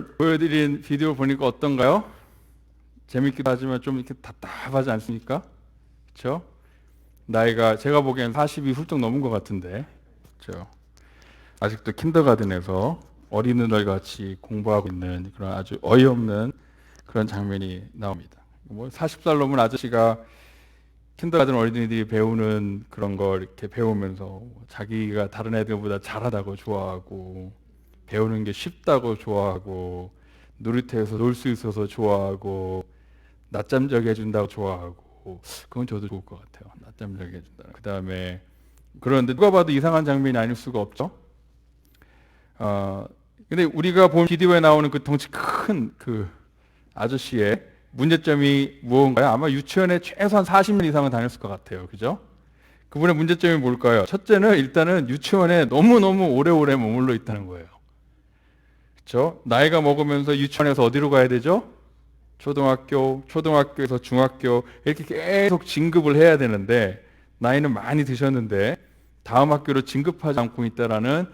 보여드린 비디오 보니까 어떤가요? 재밌기도 하지만 좀 이렇게 답답하지 않습니까? 그렇죠? 나이가 제가 보기엔 40이 훌쩍 넘은 것 같은데, 그렇죠? 아직도 킨더가든에서 어린이들 같이 공부하고 있는 그런 아주 어이없는 그런 장면이 나옵니다. 뭐 40살 넘은 아저씨가 킨더가든 어린이들이 배우는 그런 걸 이렇게 배우면서 자기가 다른 애들보다 잘하다고 좋아하고 배우는 게 쉽다고 좋아하고 놀이터에서 놀 수 있어서 좋아하고 낮잠 자게 해준다고 좋아하고 그건 저도 좋을 것 같아요. 낮잠 자게 해준다. 그 다음에 그런데 누가 봐도 이상한 장면이 아닐 수가 없죠. 근데 우리가 본 비디오에 나오는 그 덩치 큰 그 아저씨의 문제점이 무언가요? 아마 유치원에 최소한 40년 이상은 다녔을 것 같아요. 그죠? 그분의 문제점이 뭘까요? 첫째는 일단은 유치원에 너무너무 오래오래 머물러 있다는 거예요. 그렇죠? 나이가 먹으면서 유치원에서 어디로 가야 되죠? 초등학교에서 중학교 이렇게 계속 진급을 해야 되는데 나이는 많이 드셨는데 다음 학교로 진급하지 않고 있다라는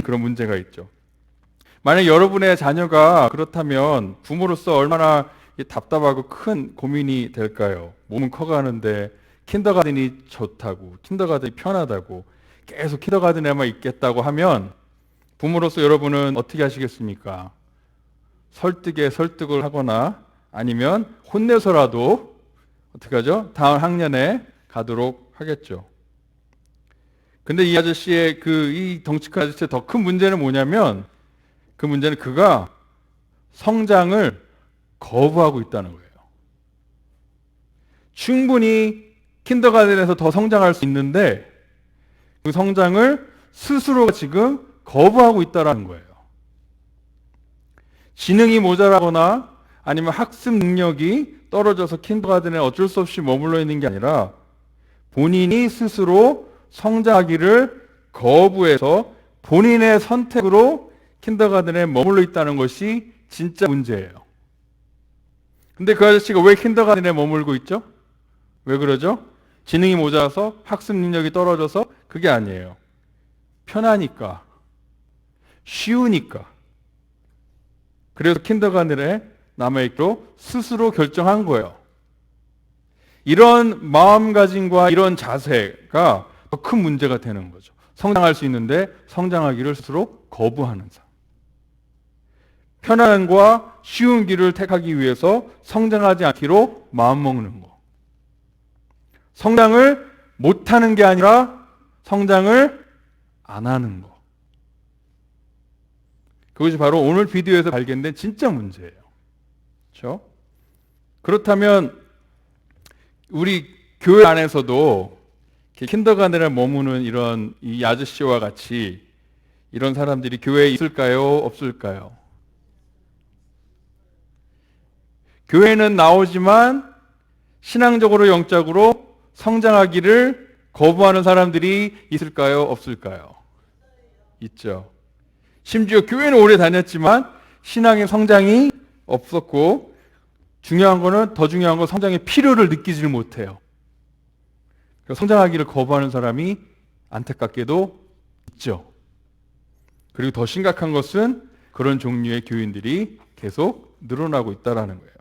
그런 문제가 있죠. 만약 여러분의 자녀가 그렇다면 부모로서 얼마나 답답하고 큰 고민이 될까요? 몸은 커가는데 킨더가든이 좋다고, 킨더가든이 편하다고, 계속 킨더가든에만 있겠다고 하면 부모로서 여러분은 어떻게 하시겠습니까? 설득에 설득을 하거나 아니면 혼내서라도 어떻게 하죠? 다음 학년에 가도록 하겠죠. 근데 이 아저씨의 이 덩치 큰 아저씨의 더 큰 문제는 뭐냐면 그 문제는 그가 성장을 거부하고 있다는 거예요. 충분히 킨더가든에서 더 성장할 수 있는데 그 성장을 스스로 지금 거부하고 있다는 거예요. 지능이 모자라거나 아니면 학습 능력이 떨어져서 킨더가든에 어쩔 수 없이 머물러 있는 게 아니라 본인이 스스로 성장하기를 거부해서 본인의 선택으로 킨더가든에 머물러 있다는 것이 진짜 문제예요. 근데 그 아저씨가 왜 킨더가든에 머물고 있죠? 왜 그러죠? 지능이 모자라서 학습 능력이 떨어져서 그게 아니에요. 편하니까, 쉬우니까. 그래서 킨더가든에 남아있기로 스스로 결정한 거예요. 이런 마음가짐과 이런 자세가 더 큰 문제가 되는 거죠. 성장할 수 있는데 성장하기를 스스로 거부하는 삶. 편안과 쉬운 길을 택하기 위해서 성장하지 않기로 마음먹는 거. 성장을 못하는 게 아니라 성장을 안 하는 거. 그것이 바로 오늘 비디오에서 발견된 진짜 문제예요. 그렇죠? 그렇다면 우리 교회 안에서도 킨더가든에 머무는 이런 이 아저씨와 같이 이런 사람들이 교회에 있을까요? 없을까요? 교회는 나오지만 신앙적으로 영적으로 성장하기를 거부하는 사람들이 있을까요? 없을까요? 있죠. 심지어 교회는 오래 다녔지만 신앙의 성장이 없었고 더 중요한 건 성장의 필요를 느끼지를 못해요. 성장하기를 거부하는 사람이 안타깝게도 있죠. 그리고 더 심각한 것은 그런 종류의 교인들이 계속 늘어나고 있다는 거예요.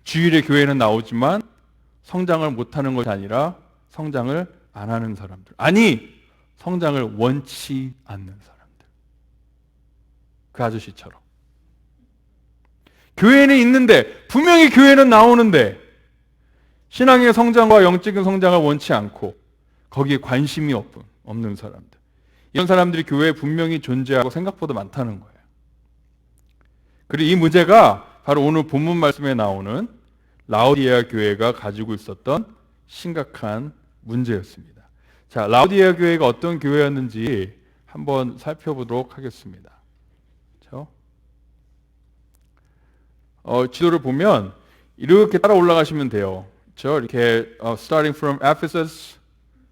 주일에 교회는 나오지만 성장을 못하는 것이 아니라 성장을 안 하는 사람들. 아니, 성장을 원치 않는 사람들. 그 아저씨처럼. 교회는 있는데, 분명히 교회는 나오는데, 신앙의 성장과 영적인 성장을 원치 않고, 거기에 관심이 없는 사람들. 이런 사람들이 교회에 분명히 존재하고 생각보다 많다는 거예요. 그리고 이 문제가 바로 오늘 본문 말씀에 나오는 라오디게아 교회가 가지고 있었던 심각한 문제였습니다. 자, 라오디게아 교회가 어떤 교회였는지 한번 살펴보도록 하겠습니다. 그렇죠? 지도를 보면 이렇게 따라 올라가시면 돼요. 그렇죠? 이렇게 starting from Ephesus,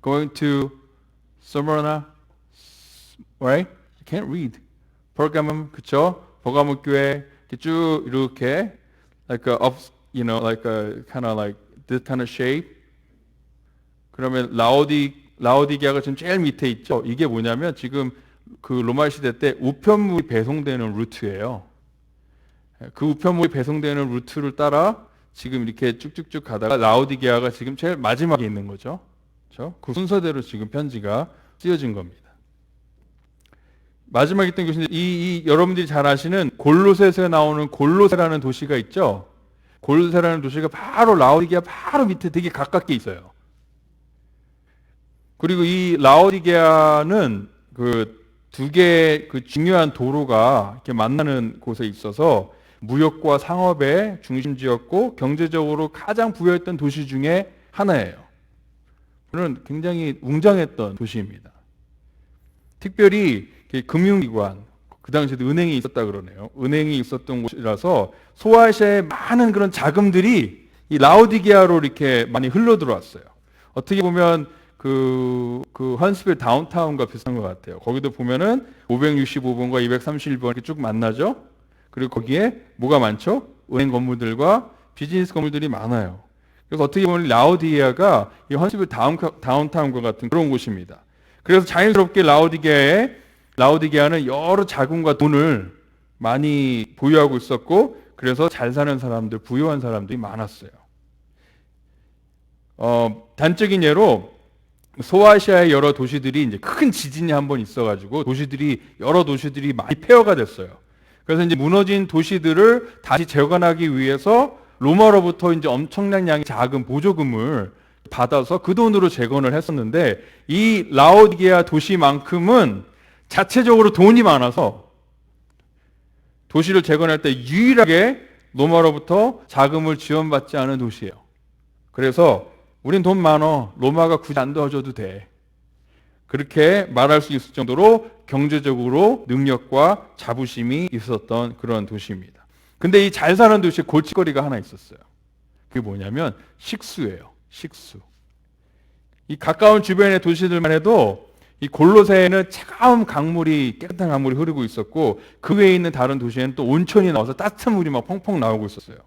going to Smyrna, right? You can't read. Pergamum, 그렇죠? 버가모 교회 이렇게 쭉 이렇게 like a up, like a kind of like this kind of shape. 그러면 라오디게아가 지금 제일 밑에 있죠. 이게 뭐냐면 지금 그 로마 시대 때 우편물이 배송되는 루트예요. 그 우편물이 배송되는 루트를 따라 지금 이렇게 쭉쭉쭉 가다가 라오디게아가 지금 제일 마지막에 있는 거죠. 그렇죠? 그 순서대로 지금 편지가 쓰여진 겁니다. 마지막에 있던 것인데 여러분들이 잘 아시는 골로새서에 나오는 골로새라는 도시가 있죠. 골로새라는 도시가 바로 라오디게아 바로 밑에 되게 가깝게 있어요. 그리고 이 라오디게아는 그 두 개의 그 중요한 도로가 이렇게 만나는 곳에 있어서 무역과 상업의 중심지였고 경제적으로 가장 부유했던 도시 중에 하나예요. 저는 굉장히 웅장했던 도시입니다. 특별히 금융기관, 그 당시에도 은행이 있었다 그러네요. 은행이 있었던 곳이라서 소아시아의 많은 그런 자금들이 이 라오디게아로 이렇게 많이 흘러 들어왔어요. 어떻게 보면 그 헌스빌 다운타운과 비슷한 것 같아요. 거기도 보면은 565번과 231번 이렇게 쭉 만나죠. 그리고 거기에 뭐가 많죠? 은행 건물들과 비즈니스 건물들이 많아요. 그래서 어떻게 보면 라오디게아가 이 헌스빌 다운타운과 같은 그런 곳입니다. 그래서 자연스럽게 라오디게아는 여러 자금과 돈을 많이 보유하고 있었고, 그래서 잘 사는 사람들, 부유한 사람들이 많았어요. 단적인 예로 소아시아의 여러 도시들이 이제 큰 지진이 한번 있어가지고 여러 도시들이 많이 폐허가 됐어요. 그래서 이제 무너진 도시들을 다시 재건하기 위해서 로마로부터 이제 엄청난 양의 자금 보조금을 받아서 그 돈으로 재건을 했었는데, 이 라오디게아 도시만큼은 자체적으로 돈이 많아서 도시를 재건할 때 유일하게 로마로부터 자금을 지원받지 않은 도시예요. 그래서 우린 돈 많어, 로마가 굳이 안 도와줘도 돼, 그렇게 말할 수 있을 정도로 경제적으로 능력과 자부심이 있었던 그런 도시입니다. 근데 이 잘 사는 도시에 골칫거리가 하나 있었어요. 그게 뭐냐면 식수예요. 식수. 이 가까운 주변의 도시들만 해도 이 골로새에는 차가운 강물이, 깨끗한 강물이 흐르고 있었고, 그 외에 있는 다른 도시에는 또 온천이 나와서 따뜻한 물이 막 펑펑 나오고 있었어요.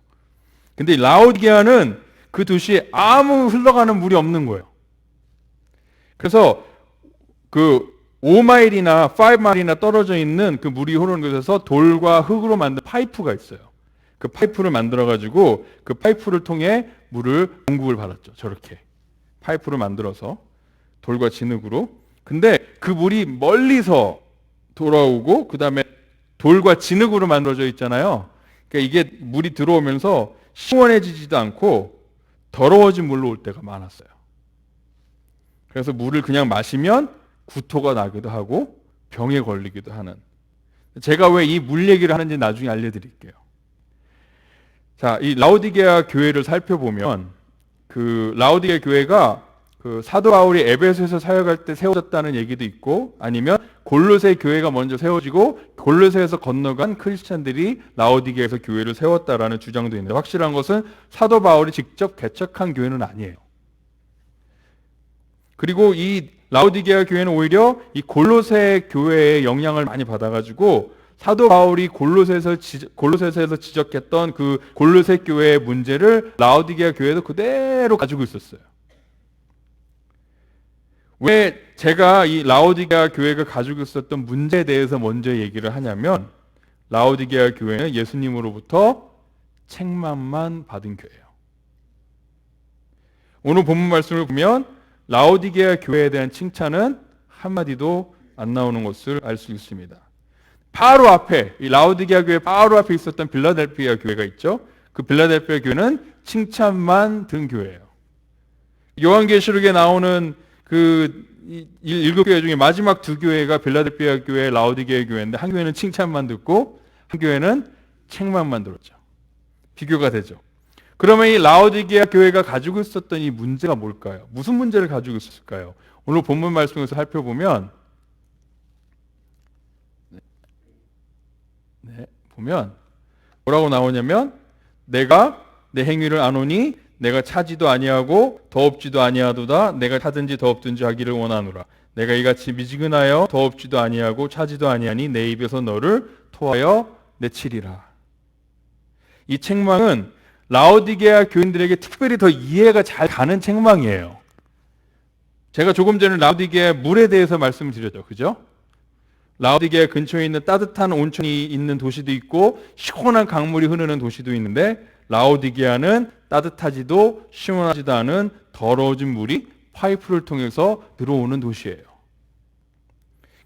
근데 라오디게아는 그 도시에 아무 흘러가는 물이 없는 거예요. 그래서 그 5마일이나 5마일이나 떨어져 있는 그 물이 흐르는 곳에서 돌과 흙으로 만든 파이프가 있어요. 그 파이프를 만들어가지고 그 파이프를 통해 물을 공급을 받았죠. 저렇게 파이프를 만들어서 돌과 진흙으로. 근데 그 물이 멀리서 돌아오고, 그 다음에 돌과 진흙으로 만들어져 있잖아요. 그러니까 이게 물이 들어오면서 시원해지지도 않고 더러워진 물로 올 때가 많았어요. 그래서 물을 그냥 마시면 구토가 나기도 하고 병에 걸리기도 하는. 제가 왜 이 물 얘기를 하는지 나중에 알려드릴게요. 자, 이 라오디게아 교회를 살펴보면 그 라오디게아 교회가 그 사도 바울이 에베소에서 사역할 때 세워졌다는 얘기도 있고, 아니면 골로새 교회가 먼저 세워지고 골로새에서 건너간 크리스찬들이 라오디게아에서 교회를 세웠다라는 주장도 있는데, 확실한 것은 사도 바울이 직접 개척한 교회는 아니에요. 그리고 이 라오디게아 교회는 오히려 이 골로새 교회의 영향을 많이 받아가지고 사도 바울이 골로새에서 지적했던 그 골로새 교회의 문제를 라오디게아 교회도 그대로 가지고 있었어요. 왜 제가 이 라오디게아 교회가 가지고 있었던 문제에 대해서 먼저 얘기를 하냐면, 라오디게아 교회는 예수님으로부터 책망만 받은 교회예요. 오늘 본문 말씀을 보면 라오디게아 교회에 대한 칭찬은 한마디도 안 나오는 것을 알 수 있습니다. 바로 앞에, 이 라오디게아 교회 바로 앞에 있었던 빌라델피아 교회가 있죠. 그 빌라델피아 교회는 칭찬만 든 교회예요. 요한계시록에 나오는 그 일곱 교회 중에 마지막 두 교회가 빌라델피아 교회, 라오디게아 교회인데, 한 교회는 칭찬만 듣고 한 교회는 책망만 들었죠. 비교가 되죠. 그러면 이 라오디게아 교회가 가지고 있었던 이 문제가 뭘까요? 무슨 문제를 가지고 있었을까요? 오늘 본문 말씀에서 살펴보면 보면 뭐라고 나오냐면, 내가 내 행위를 아노니 내가 차지도 아니하고 더없지도 아니하도다. 내가 차든지 더없든지 하기를 원하노라. 내가 이같이 미지근하여 더없지도 아니하고 차지도 아니하니 내 입에서 너를 토하여 내치리라. 이 책망은 라오디게아 교인들에게 특별히 더 이해가 잘 가는 책망이에요. 제가 조금 전에 라오디게아 물에 대해서 말씀을 드렸죠. 그죠? 라오디게아 근처에 있는 따뜻한 온천이 있는 도시도 있고 시원한 강물이 흐르는 도시도 있는데, 라오디게아는 따뜻하지도 시원하지도 않은 더러워진 물이 파이프를 통해서 들어오는 도시예요.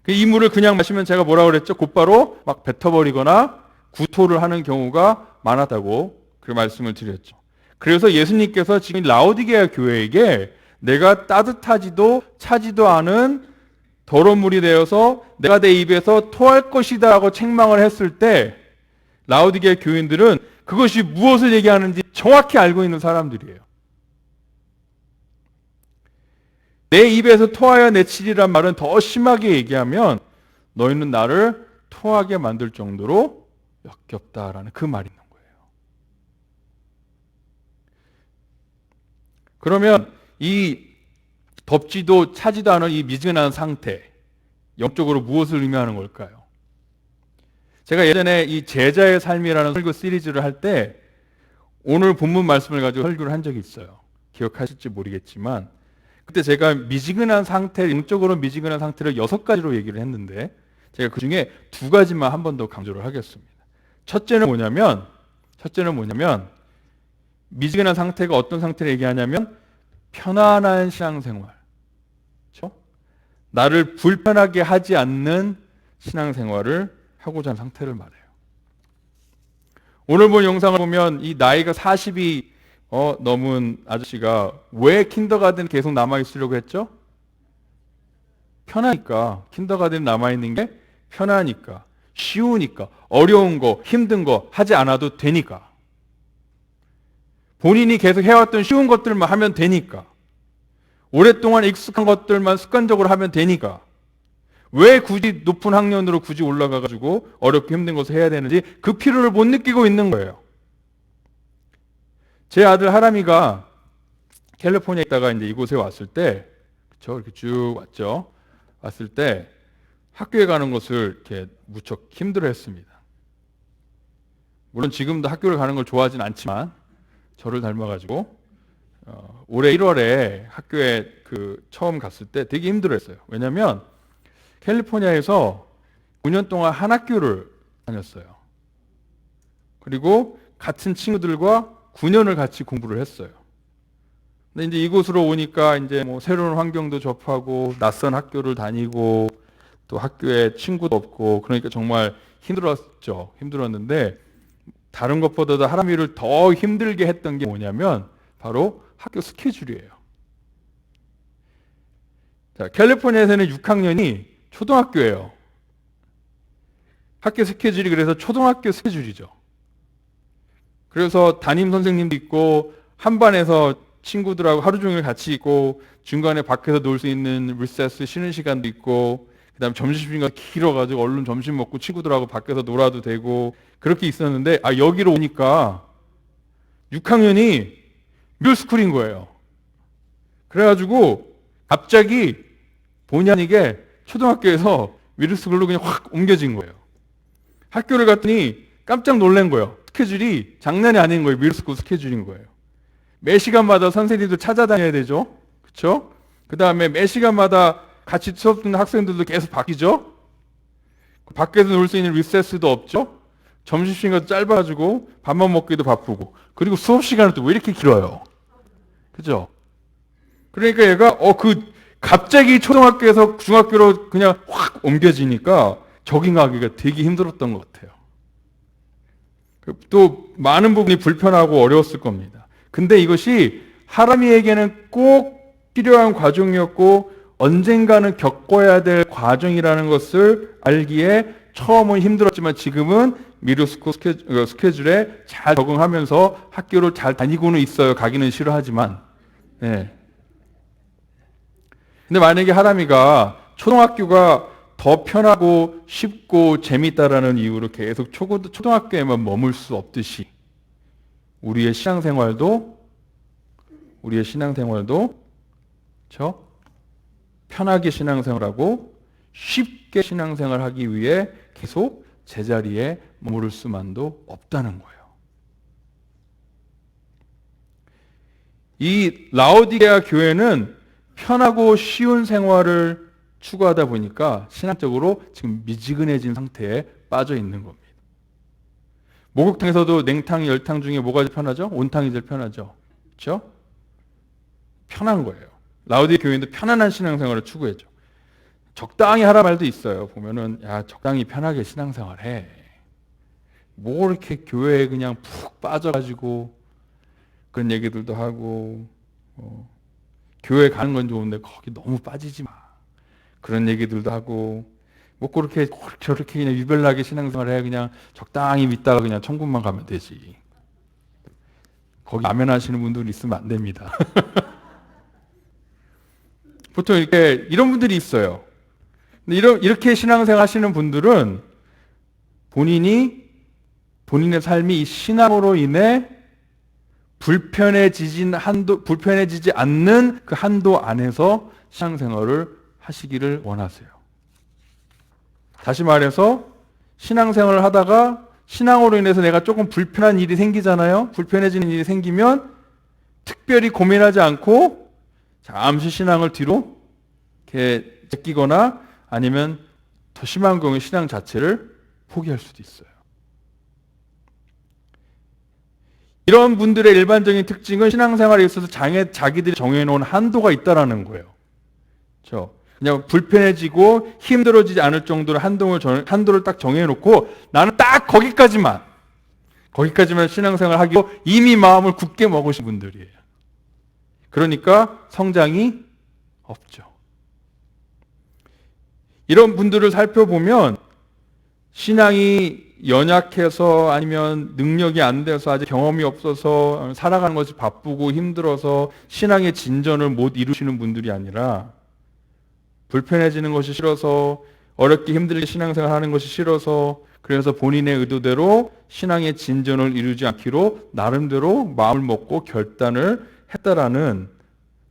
이 물을 그냥 마시면 제가 뭐라고 그랬죠? 곧바로 막 뱉어버리거나 구토를 하는 경우가 많았다고 그 말씀을 드렸죠. 그래서 예수님께서 지금 라오디게아 교회에게 내가 따뜻하지도 차지도 않은 더러운 물이 되어서 내가 내 입에서 토할 것이다 라고 책망을 했을 때, 라오디게아 교인들은 그것이 무엇을 얘기하는지 정확히 알고 있는 사람들이에요. 내 입에서 토하여 내치리란 말은 더 심하게 얘기하면 너희는 나를 토하게 만들 정도로 역겹다라는 그 말이 있는 거예요. 그러면 이 덥지도 차지도 않은 이 미지근한 상태, 영적으로 무엇을 의미하는 걸까요? 제가 예전에 이 제자의 삶이라는 설교 시리즈를 할 때 오늘 본문 말씀을 가지고 설교를 한 적이 있어요. 기억하실지 모르겠지만 그때 제가 미지근한 상태, 영적으로 미지근한 상태를 6가지로 얘기를 했는데, 제가 그 중에 2가지만 한 번 더 강조를 하겠습니다. 첫째는 뭐냐면 미지근한 상태가 어떤 상태를 얘기하냐면 편안한 신앙생활, 그렇죠? 나를 불편하게 하지 않는 신앙생활을 하고자 하는 상태를 말해요. 오늘 본 영상을 보면 이 나이가 40이 넘은 아저씨가 왜 킨더가든 계속 남아있으려고 했죠? 편하니까. 킨더가든 남아있는 게 편하니까, 쉬우니까, 어려운 거, 힘든 거 하지 않아도 되니까. 본인이 계속 해왔던 쉬운 것들만 하면 되니까. 오랫동안 익숙한 것들만 습관적으로 하면 되니까. 왜 굳이 높은 학년으로 굳이 올라가가지고 어렵고 힘든 것을 해야 되는지 그 필요를 못 느끼고 있는 거예요. 제 아들 하람이가 캘리포니아에 있다가 이제 이곳에 왔을 때, 그렇죠? 이렇게 쭉 왔죠. 왔을 때 학교에 가는 것을 이렇게 무척 힘들어했습니다. 물론 지금도 학교를 가는 걸 좋아하진 않지만 저를 닮아가지고 올해 1월에 학교에 처음 갔을 때 되게 힘들어했어요. 왜냐하면 캘리포니아에서 9년 동안 한 학교를 다녔어요. 그리고 같은 친구들과 9년을 같이 공부를 했어요. 근데 이제 이곳으로 오니까 이제 뭐 새로운 환경도 접하고 낯선 학교를 다니고 또 학교에 친구도 없고, 그러니까 정말 힘들었죠. 힘들었는데 다른 것보다도 하람이를 더 힘들게 했던 게 뭐냐면 바로 학교 스케줄이에요. 자, 캘리포니아에서는 6학년이 초등학교예요. 학교 스케줄이 그래서 초등학교 스케줄이죠. 그래서 담임 선생님도 있고 한 반에서 친구들하고 하루 종일 같이 있고 중간에 밖에서 놀 수 있는 리세스 쉬는 시간도 있고, 그 다음에 점심시간이 길어가지고 얼른 점심 먹고 친구들하고 밖에서 놀아도 되고 그렇게 있었는데, 여기로 오니까 6학년이 미들스쿨인 거예요. 그래가지고 갑자기 본의 아니게 초등학교에서 미들스쿨로 그냥 확 옮겨진 거예요. 학교를 갔더니 깜짝 놀란 거예요. 스케줄이 장난이 아닌 거예요. 미들스쿨 스케줄인 거예요. 매 시간마다 선생님도 찾아다녀야 되죠. 그렇죠? 그 다음에 매 시간마다 같이 수업 듣는 학생들도 계속 바뀌죠. 밖에서 놀 수 있는 리세스도 없죠. 점심시간도 짧아가지고 밥만 먹기도 바쁘고, 그리고 수업 시간은 또 왜 이렇게 길어요? 그죠? 그러니까 얘가 갑자기 초등학교에서 중학교로 그냥 확 옮겨지니까 적응하기가 되게 힘들었던 것 같아요. 또 많은 부분이 불편하고 어려웠을 겁니다. 근데 이것이 하람이에게는 꼭 필요한 과정이었고 언젠가는 겪어야 될 과정이라는 것을 알기에 처음은 힘들었지만 지금은 미들스쿨 스케줄에 잘 적응하면서 학교를 잘 다니고는 있어요. 가기는 싫어하지만. 네. 근데 만약에 하람이가 초등학교가 더 편하고 쉽고 재밌다라는 이유로 계속 초등학교에만 머물 수 없듯이 우리의 신앙생활도 그렇죠? 편하게 신앙생활하고 쉽게 신앙생활하기 위해 계속 제자리에 머무를 수만도 없다는 거예요. 이 라오디게아 교회는 편하고 쉬운 생활을 추구하다 보니까 신앙적으로 지금 미지근해진 상태에 빠져 있는 겁니다. 목욕탕에서도 냉탕, 열탕 중에 뭐가 제일 편하죠? 온탕이 제일 편하죠. 그렇죠? 편한 거예요. 라우디에 교인도 편안한 신앙생활을 추구했죠. 적당히 하라 말도 있어요. 보면은 야 적당히 편하게 신앙생활해. 뭐 이렇게 교회에 그냥 푹 빠져가지고 그런 얘기들도 하고 교회 가는 건 좋은데 거기 너무 빠지지 마. 그런 얘기들도 하고 뭐 그렇게 저렇게 그냥 유별나게 신앙생활해. 그냥 적당히 믿다가 그냥 천국만 가면 되지. 거기 라면 하시는 분들 있으면 안 됩니다. 보통 이런 분들이 있어요. 근데 이렇게 신앙생활 하시는 분들은 본인의 삶이 이 신앙으로 인해 불편해지지 않는 그 한도 안에서 신앙생활을 하시기를 원하세요. 다시 말해서 신앙생활을 하다가 신앙으로 인해서 내가 조금 불편한 일이 생기잖아요. 불편해지는 일이 생기면 특별히 고민하지 않고 잠시 신앙을 뒤로 이렇게 제끼거나 아니면 더 심한 경우에 신앙 자체를 포기할 수도 있어요. 이런 분들의 일반적인 특징은 신앙생활에 있어서 자기들이 정해놓은 한도가 있다라는 거예요. 그렇죠? 그냥 불편해지고 힘들어지지 않을 정도로 한도를 딱 정해놓고 나는 딱 거기까지만 신앙생활을 하기로 이미 마음을 굳게 먹으신 분들이에요. 그러니까 성장이 없죠. 이런 분들을 살펴보면 신앙이 연약해서 아니면 능력이 안 돼서 아직 경험이 없어서 살아가는 것이 바쁘고 힘들어서 신앙의 진전을 못 이루시는 분들이 아니라 불편해지는 것이 싫어서 어렵게 힘들게 신앙생활 하는 것이 싫어서 그래서 본인의 의도대로 신앙의 진전을 이루지 않기로 나름대로 마음을 먹고 결단을 했다라는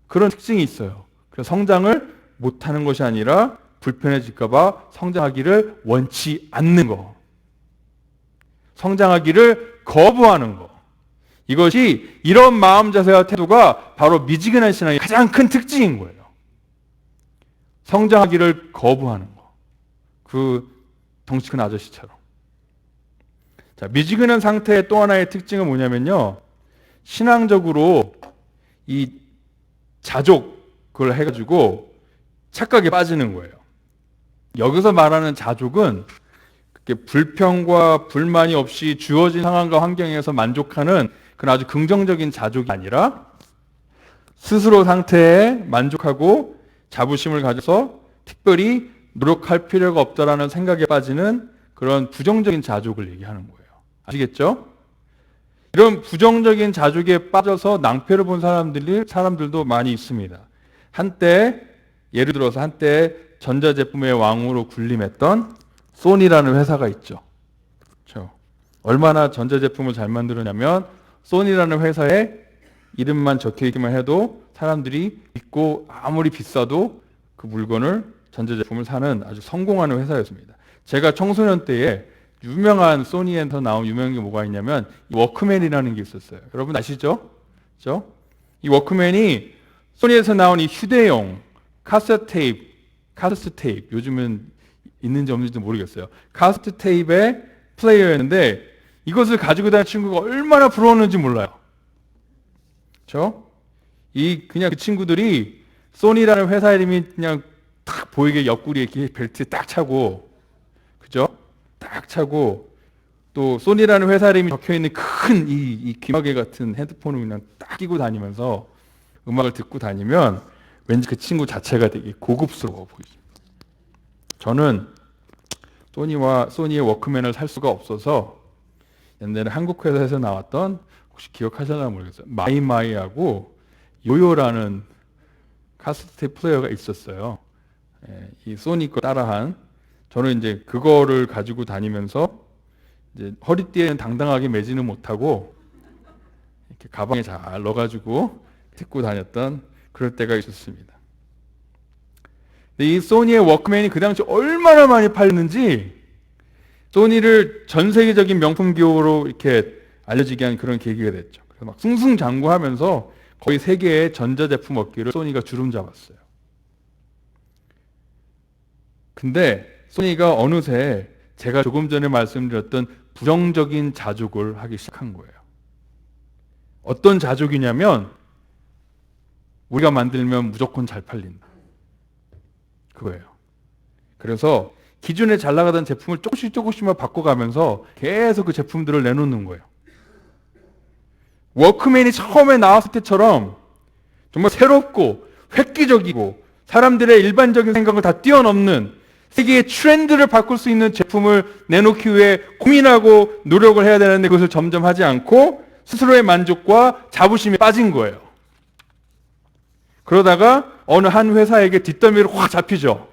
그런 특징이 있어요. 그래서 성장을 못하는 것이 아니라 불편해질까봐 성장하기를 원치 않는 거. 성장하기를 거부하는 거. 이것이 이런 마음 자세와 태도가 바로 미지근한 신앙의 가장 큰 특징인 거예요. 성장하기를 거부하는 거. 그 덩치 큰 아저씨처럼. 자, 미지근한 상태의 또 하나의 특징은 뭐냐면요. 신앙적으로 이 자족을 해가지고 착각에 빠지는 거예요. 여기서 말하는 자족은 불평과 불만이 없이 주어진 상황과 환경에서 만족하는 그런 아주 긍정적인 자족이 아니라 스스로 상태에 만족하고 자부심을 가져서 특별히 노력할 필요가 없다라는 생각에 빠지는 그런 부정적인 자족을 얘기하는 거예요. 아시겠죠? 이런 부정적인 자족에 빠져서 낭패를 본 사람들도 많이 있습니다. 예를 들어서 한때 전자제품의 왕으로 군림했던 소니라는 회사가 있죠. 그렇죠? 얼마나 전자제품을 잘 만들었냐면 소니라는 회사에 이름만 적혀있기만 해도 사람들이 믿고 아무리 비싸도 그 물건을 전자제품을 사는 아주 성공하는 회사였습니다. 제가 청소년 때에 유명한 소니에서 나온 유명한 게 뭐가 있냐면 워크맨이라는 게 있었어요. 여러분 아시죠? 그렇죠? 이 워크맨이 소니에서 나온 이 휴대용 카세트 테이프 요즘은 있는지 없는지도 모르겠어요. 카세트 테이프의 플레이어였는데 이것을 가지고 다니는 친구가 얼마나 부러웠는지 몰라요. 그렇죠? 그냥 그 친구들이 소니라는 회사 이름이 그냥 딱 보이게 옆구리에 이렇게 벨트에 딱 차고, 그죠? 딱 차고 또 소니라는 회사 이름이 적혀 있는 큰 이 귀마개 같은 헤드폰을 그냥 딱 끼고 다니면서 음악을 듣고 다니면 왠지 그 친구 자체가 되게 고급스러워 보이죠. 저는 소니의 워크맨을 살 수가 없어서 옛날에 한국 회사에서 나왔던 혹시 기억하시나 모르겠어요. 마이마이하고 요요라는 카세트 플레이어가 있었어요. 이 소니 거 따라한. 저는 이제 그거를 가지고 다니면서 이제 허리띠에는 당당하게 매지는 못하고 이렇게 가방에 잘 넣어가지고 듣고 다녔던 그럴 때가 있었습니다. 이 소니의 워크맨이 그 당시 얼마나 많이 팔렸는지 소니를 전 세계적인 명품 기업으로 이렇게 알려지게 한 그런 계기가 됐죠. 그래서 막 승승장구하면서 거의 세계의 전자제품 업계를 소니가 주름 잡았어요. 근데 소니가 어느새 제가 조금 전에 말씀드렸던 부정적인 자족을 하기 시작한 거예요. 어떤 자족이냐면 우리가 만들면 무조건 잘 팔린다. 그거예요. 그래서 기존에 잘 나가던 제품을 조금씩만 바꿔가면서 계속 그 제품들을 내놓는 거예요. 워크맨이 처음에 나왔을 때처럼 정말 새롭고 획기적이고 사람들의 일반적인 생각을 다 뛰어넘는 세계의 트렌드를 바꿀 수 있는 제품을 내놓기 위해 고민하고 노력을 해야 되는데 그것을 점점 하지 않고 스스로의 만족과 자부심에 빠진 거예요. 그러다가 어느 한 회사에게 뒷덜미를 확 잡히죠.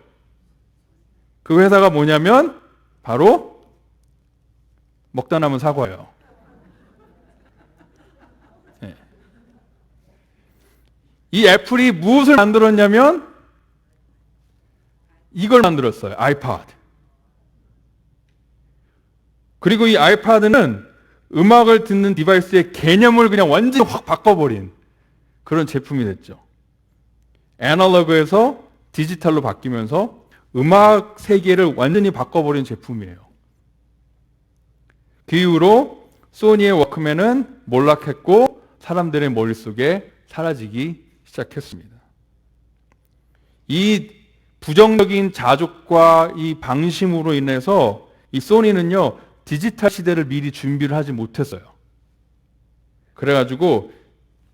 그 회사가 뭐냐면 바로 먹다 남은 사과예요. 네. 이 애플이 무엇을 만들었냐면 이걸 만들었어요. 아이팟. 그리고 이 아이팟은 음악을 듣는 디바이스의 개념을 그냥 완전히 확 바꿔버린 그런 제품이 됐죠. 애널로그에서 디지털로 바뀌면서 음악 세계를 완전히 바꿔버린 제품이에요. 그 이후로 소니의 워크맨은 몰락했고 사람들의 머릿속에 사라지기 시작했습니다. 이 부정적인 자족과 이 방심으로 인해서 이 소니는요 디지털 시대를 미리 준비를 하지 못했어요. 그래가지고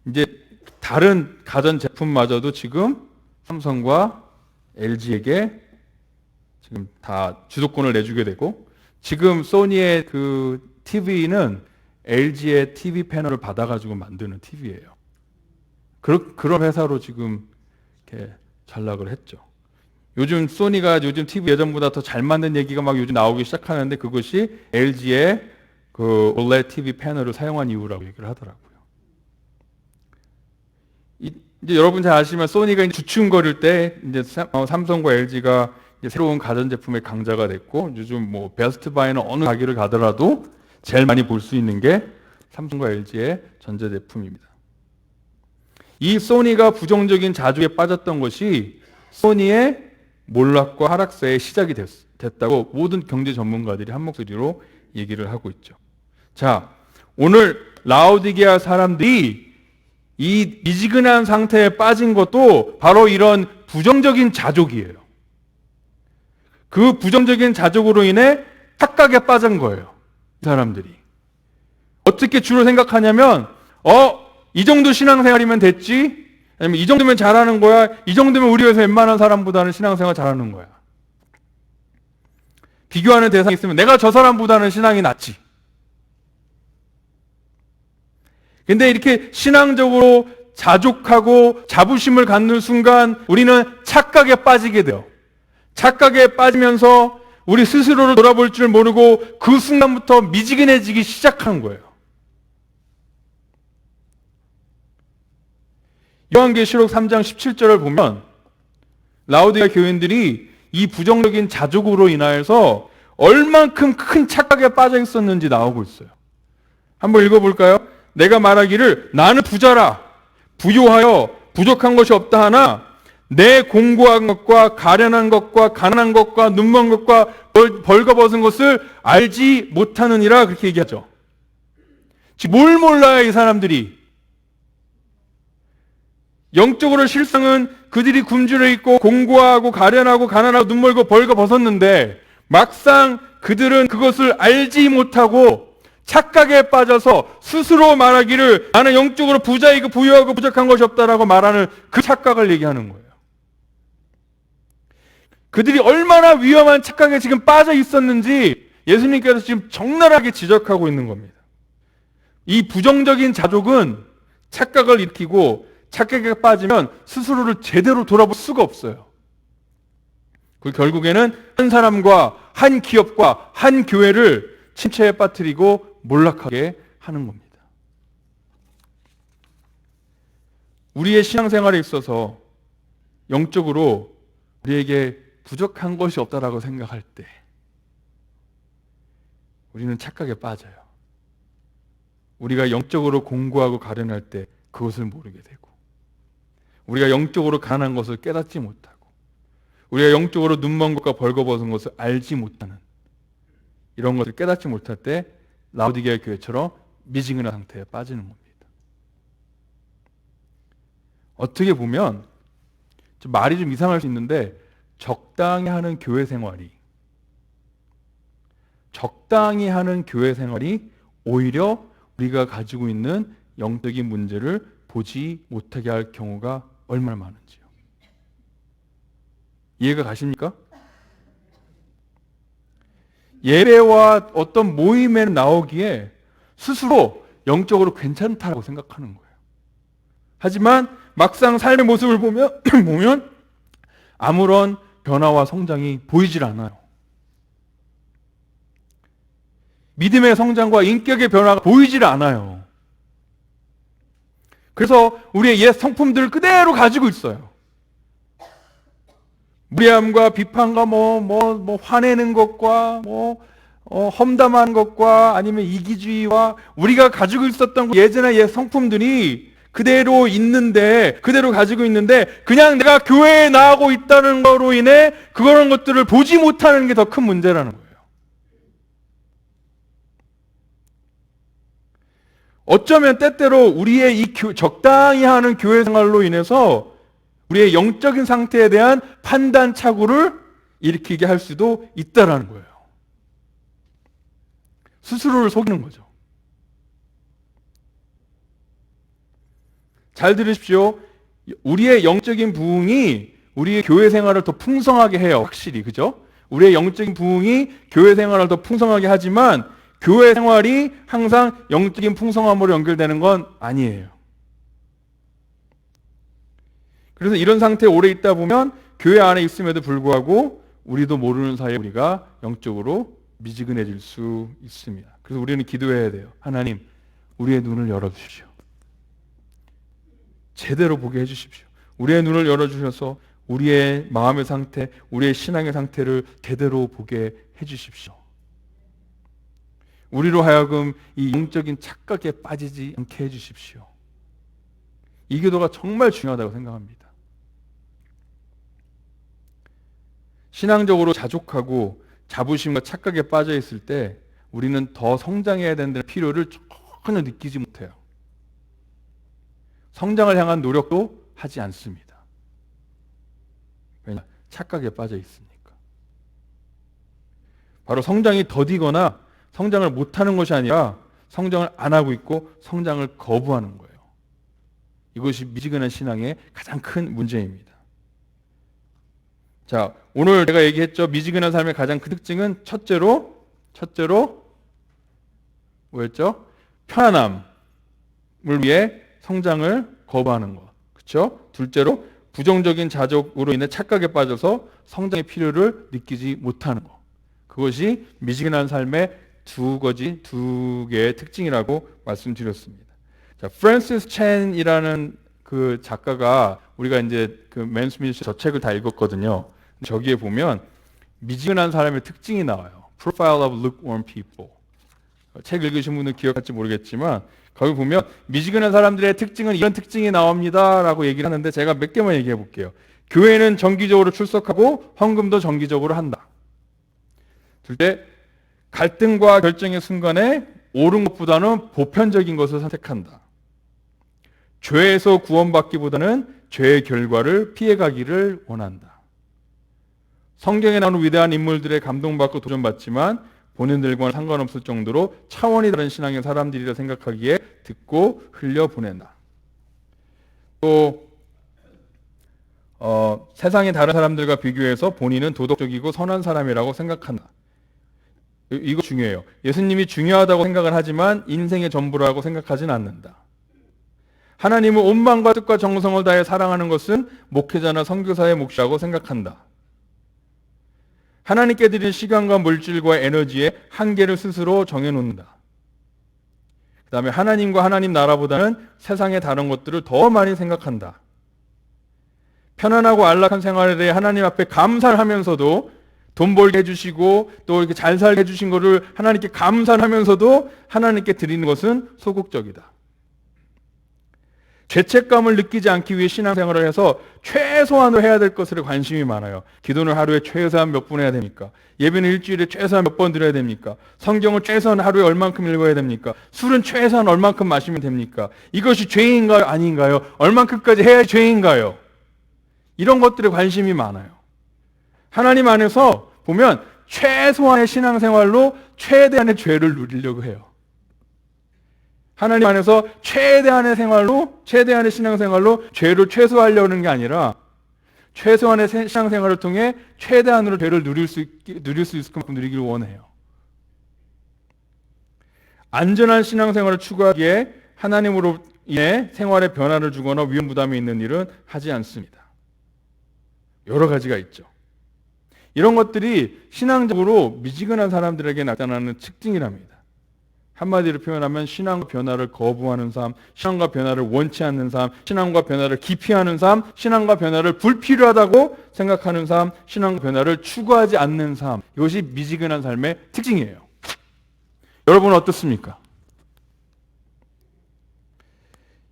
이제 다른 가전 제품마저도 지금 삼성과 LG에게 지금 다 주도권을 내주게 되고 지금 소니의 그 TV는 LG의 TV 패널을 받아가지고 만드는 TV예요. 그런 회사로 지금 이렇게 전락을 했죠. 요즘 소니가 요즘 TV 예전보다 더 잘 만든 얘기가 막 요즘 나오기 시작하는데 그것이 LG의 그 OLED TV 패널을 사용한 이유라고 얘기를 하더라고요. 이제 여러분 잘 아시지만 소니가 이제 주춤거릴 때 이제 삼성과 LG가 이제 새로운 가전제품의 강자가 됐고 요즘 뭐 베스트 바이는 어느 가게를 가더라도 제일 많이 볼 수 있는 게 삼성과 LG의 전자제품입니다. 이 소니가 부정적인 자족에 빠졌던 것이 소니의 몰락과 하락세의 시작이 됐다고 모든 경제 전문가들이 한 목소리로 얘기를 하고 있죠. 자, 오늘 라오디게아 사람들이 이 미지근한 상태에 빠진 것도 바로 이런 부정적인 자족이에요. 그 부정적인 자족으로 인해 착각에 빠진 거예요. 이 사람들이. 어떻게 주로 생각하냐면 이 정도 신앙생활이면 됐지? 아니면 이 정도면 잘하는 거야? 이 정도면 우리 회사 웬만한 사람보다는 신앙생활 잘하는 거야. 비교하는 대상이 있으면 내가 저 사람보다는 신앙이 낫지. 근데 이렇게 신앙적으로 자족하고 자부심을 갖는 순간 우리는 착각에 빠지게 돼요. 착각에 빠지면서 우리 스스로를 돌아볼 줄 모르고 그 순간부터 미지근해지기 시작하는 거예요. 요한계시록 3장 17절을 보면 라오디게아 교인들이 이 부정적인 자족으로 인하여서 얼만큼 큰 착각에 빠져 있었는지 나오고 있어요. 한번 읽어볼까요? 내가 말하기를 나는 부자라 부요하여 부족한 것이 없다 하나 내 공고한 것과 가련한 것과 가난한 것과 눈먼 것과 벌거벗은 것을 알지 못하느니라 그렇게 얘기하죠. 지금 뭘 몰라요 이 사람들이. 영적으로 실상은 그들이 굶주려 있고 공고하고 가련하고 가난하고 눈멀고 벌거벗었는데 막상 그들은 그것을 알지 못하고 착각에 빠져서 스스로 말하기를 나는 영적으로 부자이고 부유하고 부족한 것이 없다라고 말하는 그 착각을 얘기하는 거예요. 그들이 얼마나 위험한 착각에 지금 빠져 있었는지 예수님께서 지금 적나라하게 지적하고 있는 겁니다. 이 부정적인 자족은 착각을 일으키고 착각에 빠지면 스스로를 제대로 돌아볼 수가 없어요. 그 결국에는 한 사람과 한 기업과 한 교회를 침체에 빠뜨리고 몰락하게 하는 겁니다. 우리의 신앙생활에 있어서 영적으로 우리에게 부족한 것이 없다라고 생각할 때 우리는 착각에 빠져요. 우리가 영적으로 공고하고 가련할 때 그것을 모르게 되고 우리가 영적으로 가난한 것을 깨닫지 못하고 우리가 영적으로 눈먼 것과 벌거벗은 것을 알지 못하는, 이런 것을 깨닫지 못할 때 라오디게아 교회처럼 미지근한 상태에 빠지는 겁니다. 어떻게 보면 좀 말이 좀 이상할 수 있는데, 적당히 하는 교회 생활이 오히려 우리가 가지고 있는 영적인 문제를 보지 못하게 할 경우가 얼마나 많은지요. 이해가 가십니까? 예배와 어떤 모임에 나오기에 스스로 영적으로 괜찮다고 생각하는 거예요. 하지만 막상 삶의 모습을 보면 아무런 변화와 성장이 보이질 않아요. 믿음의 성장과 인격의 변화가 보이질 않아요. 그래서 우리의 옛 성품들을 그대로 가지고 있어요. 무례함과 비판과 화내는 것과 험담한 것과 아니면 이기주의와 우리가 가지고 있었던 예전의 옛 성품들이 그대로 있는데, 그대로 가지고 있는데, 그냥 내가 교회에 나가고 있다는 거로 인해 그런 것들을 보지 못하는 게 더 큰 문제라는 거예요. 어쩌면 때때로 우리의 이 적당히 하는 교회 생활로 인해서 우리의 영적인 상태에 대한 판단 착오를 일으키게 할 수도 있다라는 거예요. 스스로를 속이는 거죠. 잘 들으십시오. 우리의 영적인 부흥이 우리의 교회 생활을 더 풍성하게 해요. 확실히. 그죠? 우리의 영적인 부흥이 교회 생활을 더 풍성하게 하지만 교회 생활이 항상 영적인 풍성함으로 연결되는 건 아니에요. 그래서 이런 상태에 오래 있다 보면 교회 안에 있음에도 불구하고 우리도 모르는 사이에 우리가 영적으로 미지근해질 수 있습니다. 그래서 우리는 기도해야 돼요. 하나님, 우리의 눈을 열어주십시오. 제대로 보게 해주십시오. 우리의 눈을 열어주셔서 우리의 마음의 상태, 우리의 신앙의 상태를 제대로 보게 해주십시오. 우리로 하여금 이 영적인 착각에 빠지지 않게 해주십시오. 이 기도가 정말 중요하다고 생각합니다. 신앙적으로 자족하고 자부심과 착각에 빠져 있을 때 우리는 더 성장해야 된다는 필요를 전혀 느끼지 못해요. 성장을 향한 노력도 하지 않습니다. 왜냐? 착각에 빠져 있으니까. 바로 성장이 더디거나 성장을 못하는 것이 아니라 성장을 안 하고 있고 성장을 거부하는 거예요. 이것이 미지근한 신앙의 가장 큰 문제입니다. 자, 오늘 제가 얘기했죠. 미지근한 삶의 가장 큰 특징은 첫째로 뭐였죠? 편안함을 위해 성장을 거부하는 것. 그렇죠? 둘째로 부정적인 자족으로 인해 착각에 빠져서 성장의 필요를 느끼지 못하는 것. 그것이 미지근한 삶의 두 개의 특징이라고 말씀드렸습니다. 자, 프랜시스 첸이라는 그 작가가 우리가 이제 그 맨스미스 저 책을 다 읽었거든요. 저기에 보면 미지근한 사람의 특징이 나와요. Profile of Lukewarm People. 책 읽으신 분은 기억할지 모르겠지만 거기 보면 미지근한 사람들의 특징은 이런 특징이 나옵니다 라고 얘기를 하는데 제가 몇 개만 얘기해 볼게요. 교회는 정기적으로 출석하고 헌금도 정기적으로 한다. 둘째, 갈등과 결정의 순간에 옳은 것보다는 보편적인 것을 선택한다. 죄에서 구원받기보다는 죄의 결과를 피해가기를 원한다. 성경에 나오는 위대한 인물들의 감동받고 도전받지만 본인들과는 상관없을 정도로 차원이 다른 신앙의 사람들이라 생각하기에 듣고 흘려보낸다. 또 세상의 다른 사람들과 비교해서 본인은 도덕적이고 선한 사람이라고 생각한다. 이거 중요해요. 예수님이 중요하다고 생각을 하지만 인생의 전부라고 생각하진 않는다. 하나님은 온 마음과 뜻과 정성을 다해 사랑하는 것은 목회자나 선교사의 몫이라고 생각한다. 하나님께 드린 시간과 물질과 에너지의 한계를 스스로 정해놓는다. 그 다음에 하나님과 하나님 나라보다는 세상의 다른 것들을 더 많이 생각한다. 편안하고 안락한 생활에 대해 하나님 앞에 감사를 하면서도 돈 벌게 해주시고 또 이렇게 잘 살게 해주신 것을 하나님께 감사하면서도 하나님께 드리는 것은 소극적이다. 죄책감을 느끼지 않기 위해 신앙생활을 해서 최소한으로 해야 될 것에 관심이 많아요. 기도는 하루에 최소한 몇 분 해야 됩니까? 예배는 일주일에 최소한 몇 번 드려야 됩니까? 성경은 최소한 하루에 얼만큼 읽어야 됩니까? 술은 최소한 얼만큼 마시면 됩니까? 이것이 죄인가요? 아닌가요? 얼만큼까지 해야 죄인가요? 이런 것들에 관심이 많아요. 하나님 안에서 보면 최소한의 신앙생활로 최대한의 죄를 누리려고 해요. 하나님 안에서 최대한의 신앙생활로 죄를 최소화하려는 게 아니라 최소한의 신앙생활을 통해 최대한으로 죄를 누릴 수 있을 만큼 누리기를 원해요. 안전한 신앙생활을 추구하기에 하나님으로 인해 생활에 변화를 주거나 위험 부담이 있는 일은 하지 않습니다. 여러 가지가 있죠. 이런 것들이 신앙적으로 미지근한 사람들에게 나타나는 특징이랍니다. 한마디로 표현하면 신앙과 변화를 거부하는 삶, 신앙과 변화를 원치 않는 삶, 신앙과 변화를 기피하는 삶, 신앙과 변화를 불필요하다고 생각하는 삶, 신앙과 변화를 추구하지 않는 삶. 이것이 미지근한 삶의 특징이에요. 여러분은 어떻습니까?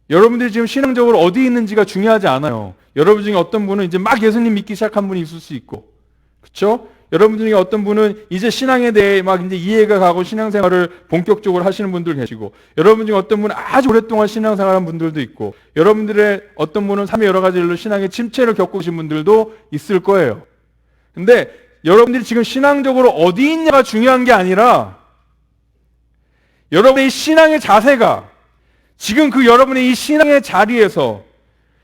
여러분들이 지금 신앙적으로 어디 있는지가 중요하지 않아요. 여러분 중에 어떤 분은 이제 막 예수님 믿기 시작한 분이 있을 수 있고, 그렇죠? 여러분 중에 어떤 분은 이제 신앙에 대해 막 이제 이해가 가고 신앙생활을 본격적으로 하시는 분들 계시고, 여러분 중에 어떤 분은 아주 오랫동안 신앙생활한 분들도 있고, 여러분들의 어떤 분은 삶의 여러 가지 일로 신앙의 침체를 겪으신 분들도 있을 거예요. 근데 여러분들이 지금 신앙적으로 어디 있냐가 중요한 게 아니라 여러분의 신앙의 자세가 지금 그 여러분의 이 신앙의 자리에서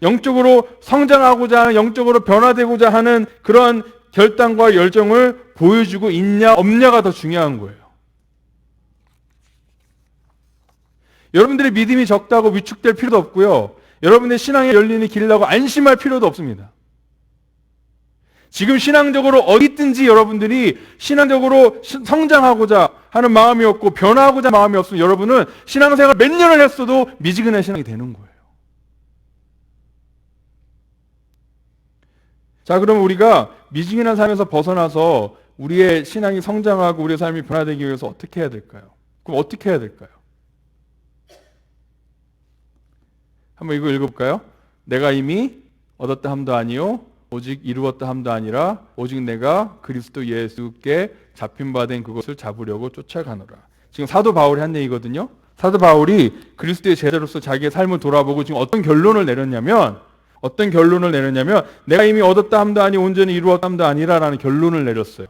영적으로 성장하고자 하는, 영적으로 변화되고자 하는 그런 결단과 열정을 보여주고 있냐 없냐가 더 중요한 거예요. 여러분들의 믿음이 적다고 위축될 필요도 없고요. 여러분의 신앙의 열리는 길이라고 안심할 필요도 없습니다. 지금 신앙적으로 어디 있든지 여러분들이 신앙적으로 성장하고자 하는 마음이 없고 변화하고자 하는 마음이 없으면 여러분은 신앙생활 몇 년을 했어도 미지근한 신앙이 되는 거예요. 자, 그럼 우리가 미지근한 삶에서 벗어나서 우리의 신앙이 성장하고 우리의 삶이 변화되기 위해서 어떻게 해야 될까요? 그럼 어떻게 해야 될까요? 한번 이거 읽어볼까요? 내가 이미 얻었다 함도 아니요 오직 이루었다 함도 아니라 오직 내가 그리스도 예수께 잡힌 바 된 그것을 잡으려고 쫓아가노라. 지금 사도 바울이 한 얘기거든요. 사도 바울이 그리스도의 제자로서 자기의 삶을 돌아보고 지금 어떤 결론을 내렸냐면 내가 이미 얻었다 함도 아니 온전히 이루었다 함도 아니라라는 결론을 내렸어요.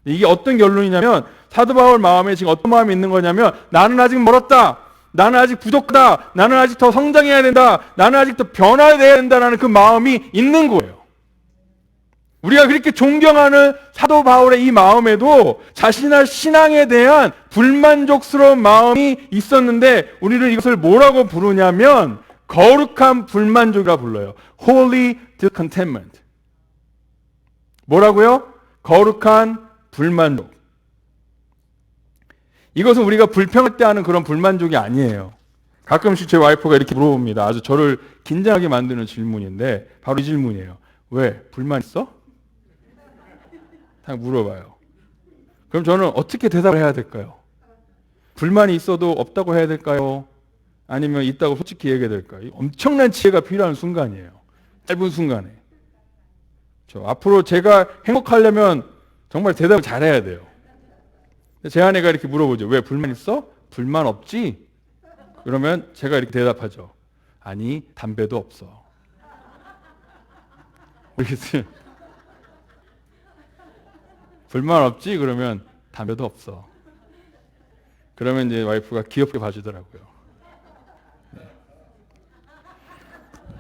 이게 어떤 결론이냐면 사도 바울 마음에 지금 어떤 마음이 있는 거냐면 나는 아직 멀었다. 나는 아직 부족하다. 나는 아직 더 성장해야 된다. 나는 아직 더 변화돼야 된다라는 그 마음이 있는 거예요. 우리가 그렇게 존경하는 사도 바울의 이 마음에도 자신의 신앙에 대한 불만족스러운 마음이 있었는데 우리는 이것을 뭐라고 부르냐면 거룩한 불만족이라 불러요. Holy discontentment. 뭐라고요? 거룩한 불만족. 이것은 우리가 불평할 때 하는 그런 불만족이 아니에요. 가끔씩 제 와이프가 이렇게 물어봅니다. 아주 저를 긴장하게 만드는 질문인데 바로 이 질문이에요. 왜? 불만 있어? 딱 물어봐요. 그럼 저는 어떻게 대답을 해야 될까요? 불만이 있어도 없다고 해야 될까요? 아니면 있다고 솔직히 얘기해야 될까요? 엄청난 지혜가 필요한 순간이에요. 짧은 순간에. 앞으로 제가 행복하려면 정말 대답을 잘해야 돼요. 제 아내가 이렇게 물어보죠. 왜 불만 있어? 불만 없지? 그러면 제가 이렇게 대답하죠. 아니, 담배도 없어. 모르겠어요. 불만 없지? 그러면 담배도 없어. 그러면 이제 와이프가 귀엽게 봐주더라고요.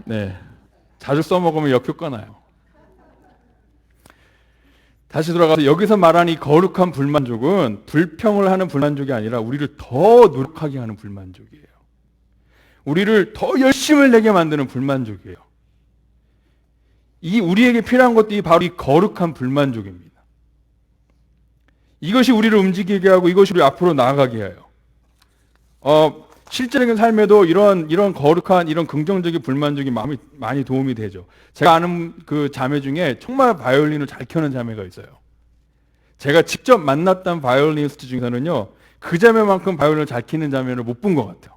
네. 자주 써먹으면 역효과 나요. 다시 돌아가서 여기서 말하는 이 거룩한 불만족은 불평을 하는 불만족이 아니라 우리를 더 노력하게 하는 불만족이에요. 우리를 더 열심을 내게 만드는 불만족이에요. 이 우리에게 필요한 것도 바로 이 거룩한 불만족입니다. 이것이 우리를 움직이게 하고 이것이 우리 앞으로 나아가게 해요. 실제적인 삶에도 이런 거룩한 이런 긍정적인 불만족이 많이 도움이 되죠. 제가 아는 그 자매 중에 정말 바이올린을 잘 켜는 자매가 있어요. 제가 직접 만났던 바이올리니스트 중에서는요, 그 자매만큼 바이올린을 잘 키는 자매를 못 본 것 같아요.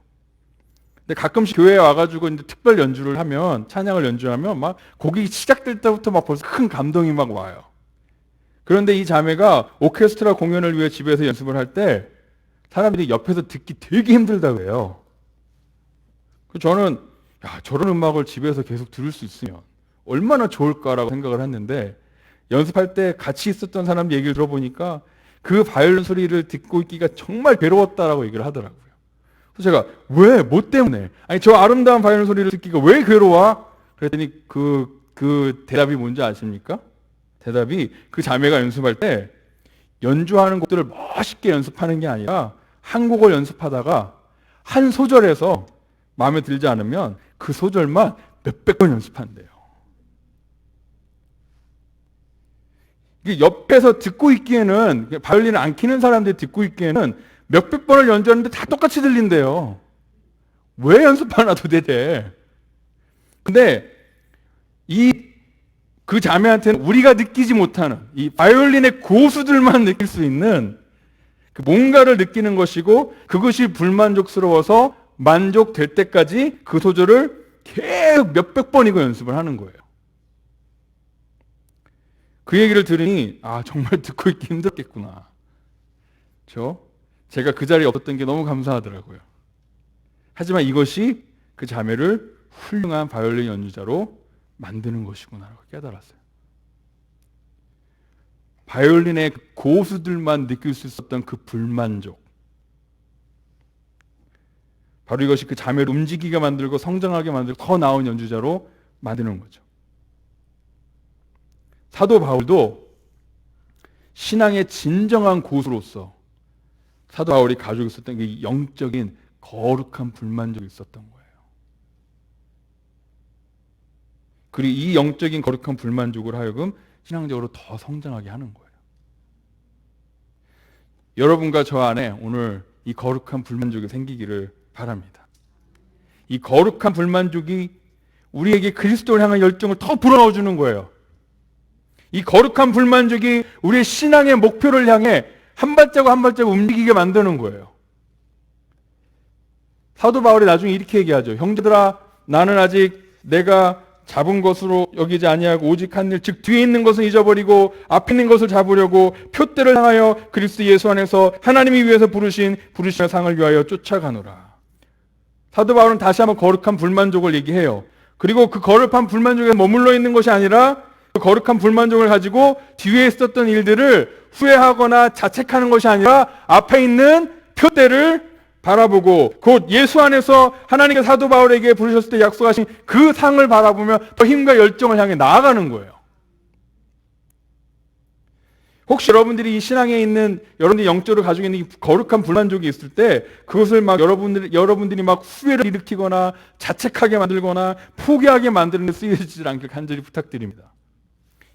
근데 가끔씩 교회에 와가지고 이제 특별 연주를 하면, 찬양을 연주하면 막 곡이 시작될 때부터 막 벌써 큰 감동이 막 와요. 그런데 이 자매가 오케스트라 공연을 위해 집에서 연습을 할 때 사람들이 옆에서 듣기 되게 힘들다고 해요. 저는 야, 저런 음악을 집에서 계속 들을 수 있으면 얼마나 좋을까라고 생각을 했는데, 연습할 때 같이 있었던 사람 얘기를 들어보니까 그 바이올린 소리를 듣고 있기가 정말 괴로웠다라고 얘기를 하더라고요. 그래서 제가 왜? 뭐 때문에? 아니 저 아름다운 바이올린 소리를 듣기가 왜 괴로워? 그랬더니 그 대답이 뭔지 아십니까? 대답이 그 자매가 연습할 때 연주하는 곡들을 멋있게 연습하는 게 아니라 한 곡을 연습하다가 한 소절에서 마음에 들지 않으면 그 소절만 몇백 번 연습한대요. 이게 옆에서 듣고 있기에는, 바이올린을 안 키는 사람들이 듣고 있기에는 몇백 번을 연주하는데 다 똑같이 들린대요. 왜 연습하나 도대체. 근데 그 자매한테는 우리가 느끼지 못하는 이 바이올린의 고수들만 느낄 수 있는 그 뭔가를 느끼는 것이고, 그것이 불만족스러워서 만족될 때까지 그 소절을 계속 몇백 번이고 연습을 하는 거예요. 그 얘기를 들으니 아 정말 듣고 있기 힘들겠구나. 제가 그 자리에 없었던 게 너무 감사하더라고요. 하지만 이것이 그 자매를 훌륭한 바이올린 연주자로 만드는 것이구나라고 깨달았어요. 바이올린의 고수들만 느낄 수 있었던 그 불만족, 바로 이것이 그 자매를 움직이게 만들고 성장하게 만들고 더 나은 연주자로 만드는 거죠. 사도 바울도 신앙의 진정한 고수로서 사도 바울이 가지고 있었던 게 영적인 거룩한 불만족이 있었던 거예요. 그리고 이 영적인 거룩한 불만족을 하여금 신앙적으로 더 성장하게 하는 거예요. 여러분과 저 안에 오늘 이 거룩한 불만족이 생기기를 바랍니다. 이 거룩한 불만족이 우리에게 그리스도를 향한 열정을 더 불어넣어주는 거예요. 이 거룩한 불만족이 우리의 신앙의 목표를 향해 한 발자국 한 발자국 움직이게 만드는 거예요. 사도 바울이 나중에 이렇게 얘기하죠. 형제들아, 나는 아직 내가 잡은 것으로 여기지 아니하고 오직 한 일, 즉 뒤에 있는 것은 잊어버리고 앞에 있는 것을 잡으려고 표대를 향하여 그리스도 예수 안에서 하나님이 위해서 부르신 부르심의 상을 위하여 쫓아가노라. 사도 바울은 다시 한번 거룩한 불만족을 얘기해요. 그리고 그 거룩한 불만족에 머물러 있는 것이 아니라 그 거룩한 불만족을 가지고 뒤에 있었던 일들을 후회하거나 자책하는 것이 아니라 앞에 있는 표대를 바라보고 곧 예수 안에서 하나님께서 사도 바울에게 부르셨을 때 약속하신 그 상을 바라보며 더 힘과 열정을 향해 나아가는 거예요. 혹시 여러분들이 이 신앙에 있는, 여러분들이 영적으로 가지고 있는 이 거룩한 불만족이 있을 때 그것을 막 여러분들이 막 후회를 일으키거나 자책하게 만들거나 포기하게 만드는 데 쓰여지지 않길 간절히 부탁드립니다.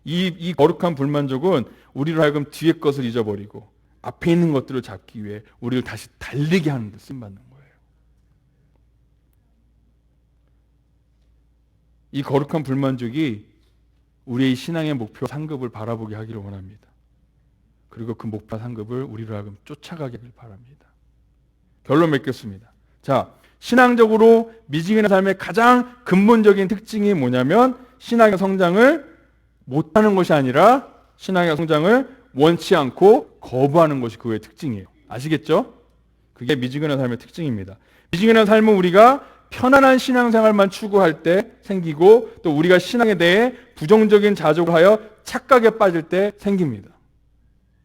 이 거룩한 불만족은 우리로 하여금 뒤에 것을 잊어버리고 앞에 있는 것들을 잡기 위해 우리를 다시 달리게 하는 데 쓰임받는 거예요. 이 거룩한 불만족이 우리의 신앙의 목표 상급을 바라보게 하기를 원합니다. 그리고 그 목표 상급을 우리로 하여금 쫓아가기를 바랍니다. 결론 맺겠습니다. 자, 신앙적으로 미지근한 삶의 가장 근본적인 특징이 뭐냐면 신앙의 성장을 못하는 것이 아니라 신앙의 성장을 원치 않고 거부하는 것이 그의 특징이에요. 아시겠죠? 그게 미지근한 삶의 특징입니다. 미지근한 삶은 우리가 편안한 신앙생활만 추구할 때 생기고 또 우리가 신앙에 대해 부정적인 자족을 하여 착각에 빠질 때 생깁니다.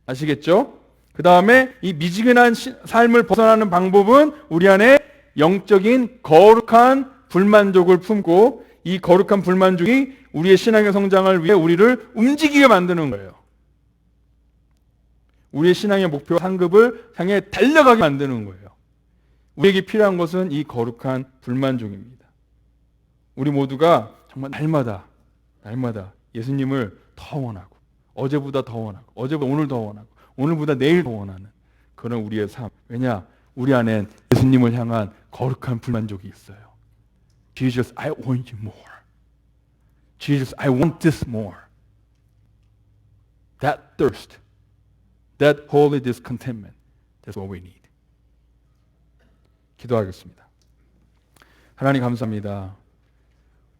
아시겠죠? 그 다음에 이 미지근한 삶을 벗어나는 방법은 우리 안에 영적인 거룩한 불만족을 품고 이 거룩한 불만족이 우리의 신앙의 성장을 위해 우리를 움직이게 만드는 거예요. 우리의 신앙의 목표 상급을 향해 달려가게 만드는 거예요. 우리에게 필요한 것은 이 거룩한 불만족입니다. 우리 모두가 정말 날마다 예수님을 더 원하고 어제보다 더 원하고 어제보다 오늘 더 원하고 오늘보다 내일 더 원하는 그런 우리의 삶. 왜냐? 우리 안엔 예수님을 향한 거룩한 불만족이 있어요. Jesus, I want you more. Jesus, I want this more. That thirst, that holy discontentment, that's what we need. 기도하겠습니다. 하나님 감사합니다.